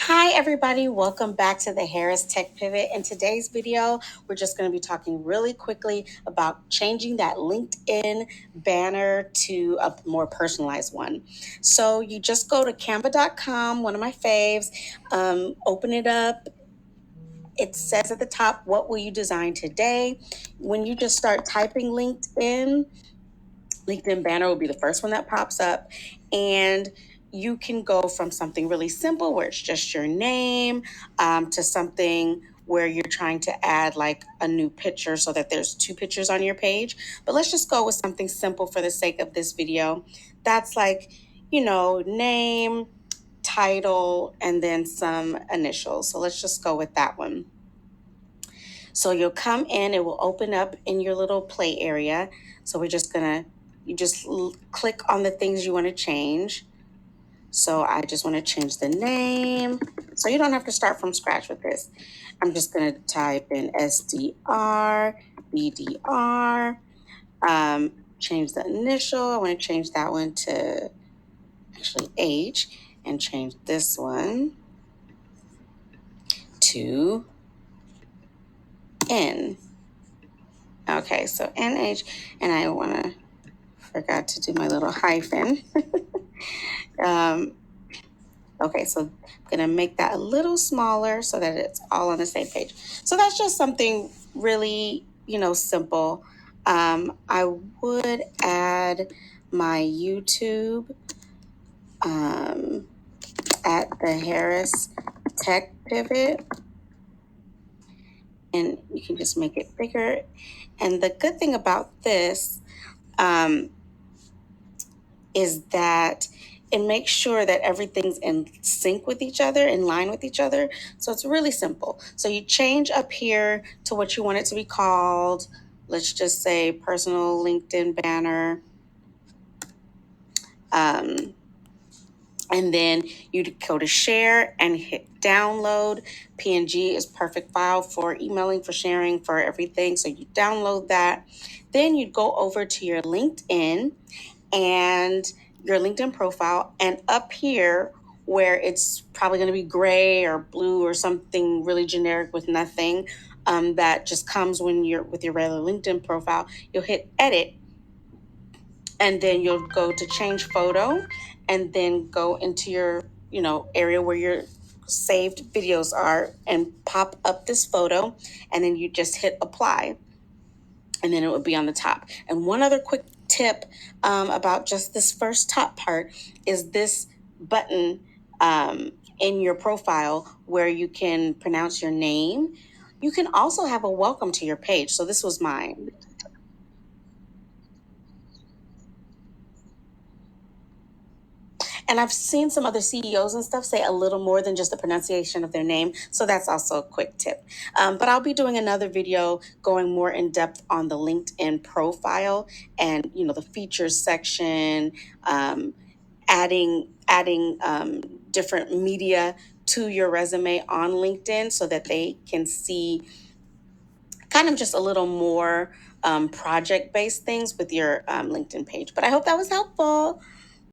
Hi everybody, welcome back to the Harris Tech Pivot. In today's video, we're just going to be talking really quickly about changing that LinkedIn banner to a more personalized one. So you just go to canva.com, one of my faves, open it up. It says at the top, what will you design today? When you just start typing LinkedIn banner will be the first one that pops up. And you can go from something really simple where it's just your name to something where you're trying to add like a new picture so that there's two pictures on your page. But let's just go with something simple for the sake of this video. That's like, name, title, and then some initials. So let's just go with that one. So you'll come in, it will open up in your little play area. So we're just gonna, you just click on the things you want to change. So I just want to change the name. So you don't have to start from scratch with this. I'm just going to type in SDR, BDR, change the initial. I want to change that one to actually H and change this one to N. Okay, so NH, and I forgot to do my little hyphen. Okay, so I'm going to make that a little smaller so that it's all on the same page. So that's just something really, simple. I would add my YouTube at the Harris Tech Pivot. And you can just make it bigger. And the good thing about this is that it makes sure that everything's in sync with each other, in line with each other. So it's really simple. So you change up here to what you want it to be called. Let's just say personal LinkedIn banner. And then you go to share and hit download. PNG is perfect file for emailing, for sharing, for everything. So you download that. Then you go over to your LinkedIn and your LinkedIn profile, and up here where it's probably going to be gray or blue or something really generic with nothing that just comes when you're with your regular LinkedIn profile, you'll hit edit, and then you'll go to change photo, and then go into your area where your saved videos are and pop up this photo, and then you just hit apply, and then it would be on the top. And one other quick tip about just this first top part is this button in your profile where you can pronounce your name. You can also have a welcome to your page. So this was mine. And I've seen some other CEOs and stuff say a little more than just the pronunciation of their name. So that's also a quick tip. But I'll be doing another video going more in depth on the LinkedIn profile and, the features section, adding different media to your resume on LinkedIn so that they can see kind of just a little more project-based things with your LinkedIn page. But I hope that was helpful.